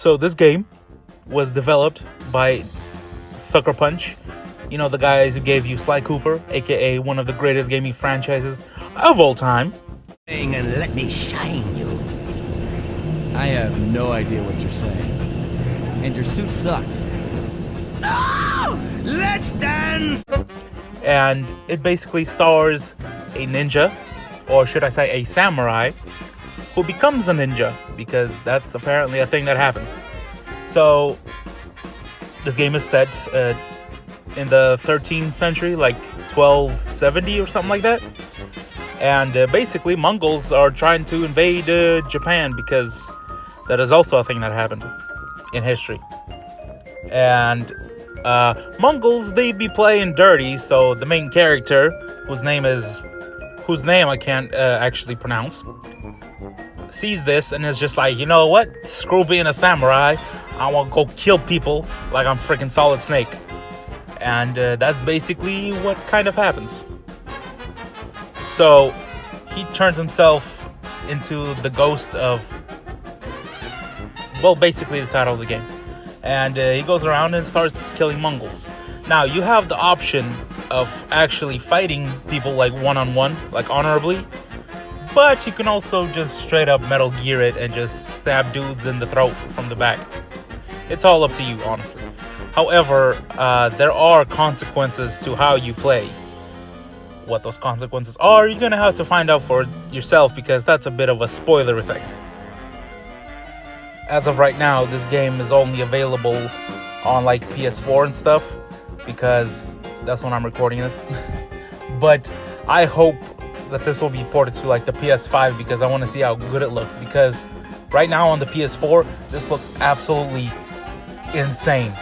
So this game was developed by Sucker Punch. You know, the guys who gave you Sly Cooper, aka one of the greatest gaming franchises of all time. And let me shine you. I have no idea what you're saying. And your suit sucks. No! Let's dance! And it basically stars a ninja, or should I say a samurai, who becomes a ninja, because that's apparently a thing that happens. So this game is set in the 13th century, like 1270 or something like that. And basically Mongols are trying to invade Japan, because that is also a thing that happened in history. And Mongols, they be playing dirty, so the main character, whose name I can't actually pronounce, sees this and is just like, you know what? Screw being a samurai. I want to go kill people like I'm freaking Solid Snake. And that's basically what kind of happens. So he turns himself into the ghost of, well, basically the title of the game. And he goes around and starts killing Mongols. Now, you have the option of actually fighting people like one-on-one, like honorably. But you can also just straight up Metal Gear it and just stab dudes in the throat from the back. It's all up to you, honestly. However, there are consequences to how you play. What those consequences are, you're gonna have to find out for yourself, because that's a bit of a spoiler thing. As of right now, this game is only available on like PS4 and stuff, because that's when I'm recording this. But I hope that this will be ported to like the PS5, because I want to see how good it looks, because right now on the PS4 this looks absolutely insane.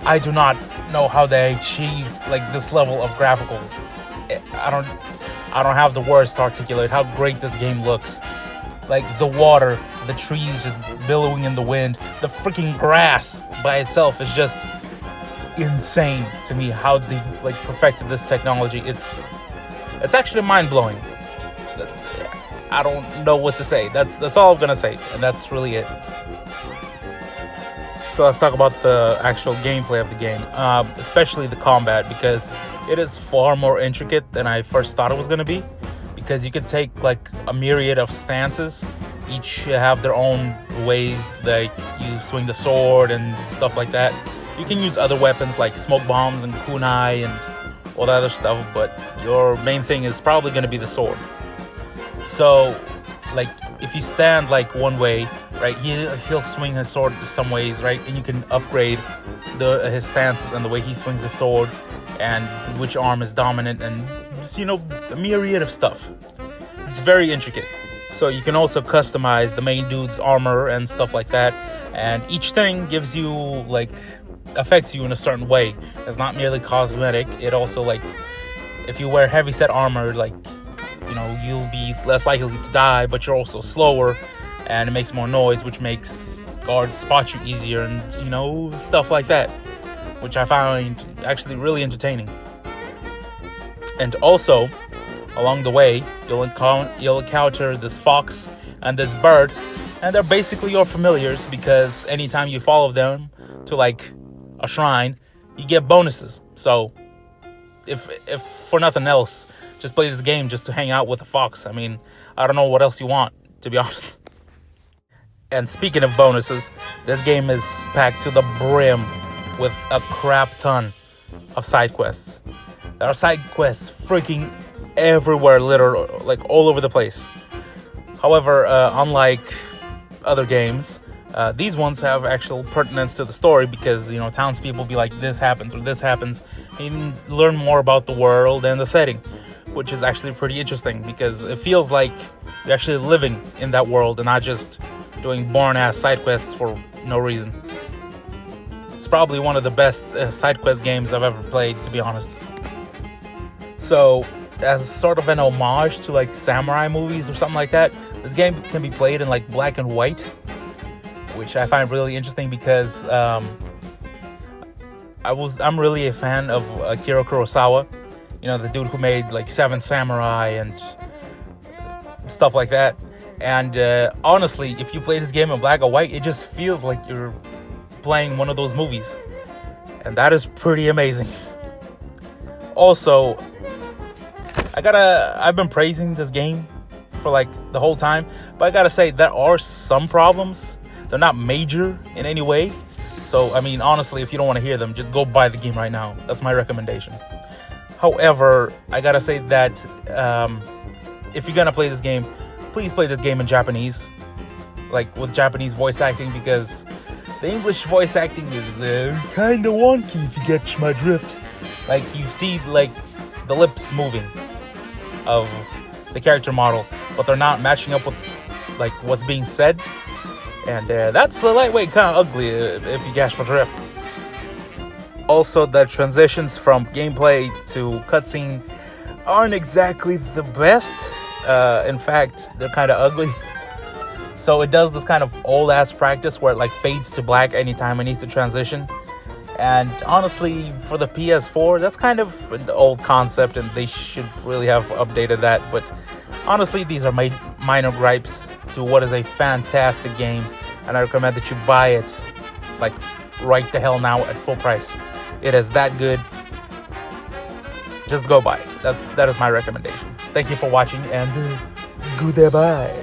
I do not know how they achieved like this level of graphical. I don't have the words to articulate how great this game looks. Like the water, the trees just billowing in the wind, the freaking grass by itself is just insane to me how they like perfected this technology. It's actually mind-blowing. I don't know what to say. That's all I'm gonna say, and that's really it. So let's talk about the actual gameplay of the game, especially the combat, because it is far more intricate than I first thought it was gonna be. Because you can take like a myriad of stances, each have their own ways, like you swing the sword and stuff like that. You can use other weapons like smoke bombs and kunai and all that other stuff, but your main thing is probably going to be the sword. So like if you stand like one way, right, he'll swing his sword some ways, right, and you can upgrade his stances and the way he swings his sword and which arm is dominant, and just, you know, a myriad of stuff. It's very intricate. So you can also customize the main dude's armor and stuff like that, and each thing gives you like affects you in a certain way. It's not merely cosmetic. It also, like, if you wear heavy set armor, like, you know, you'll be less likely to die, but you're also slower, and it makes more noise, which makes guards spot you easier, and, you know, stuff like that, which I find actually really entertaining. And also, along the way, you'll encounter this fox and this bird, and they're basically your familiars, because anytime you follow them to like a shrine, you get bonuses. So if for nothing else, just play this game just to hang out with the fox. I mean, I don't know what else you want, to be honest. And speaking of bonuses, this game is packed to the brim with a crap ton of side quests. There are side quests freaking everywhere, literally, like all over the place. However, unlike other games, these ones have actual pertinence to the story, because, you know, townspeople be like, this happens or this happens, and you can learn more about the world and the setting, which is actually pretty interesting, because it feels like you're actually living in that world and not just doing boring ass side quests for no reason. It's probably one of the best side quest games I've ever played, to be honest. So, as sort of an homage to like samurai movies or something like that, this game can be played in like black and white, which I find really interesting, because I'm really a fan of Akira Kurosawa, you know, the dude who made like Seven Samurai and stuff like that. And honestly, if you play this game in black or white, it just feels like you're playing one of those movies. And that is pretty amazing. Also, I've been praising this game for like the whole time, but I gotta say there are some problems. They're not major in any way. So, I mean, honestly, if you don't want to hear them, just go buy the game right now. That's my recommendation. However, I gotta say that if you're gonna play this game, please play this game in Japanese, like with Japanese voice acting, because the English voice acting is kind of wonky, if you catch my drift. Like, you see like the lips moving of the character model, but they're not matching up with like what's being said. And that's the lightweight kind of ugly, if you catch my drift. Also, the transitions from gameplay to cutscene aren't exactly the best. In fact, they're kind of ugly. So it does this kind of old ass practice where it like fades to black anytime it needs to transition. And honestly, for the PS4, that's kind of an old concept, and they should really have updated that. But honestly, these are my minor gripes to what is a fantastic game, and I recommend that you buy it like right the hell now at full price. It is that good. Just go buy it. That is my recommendation. Thank you for watching, and goodbye.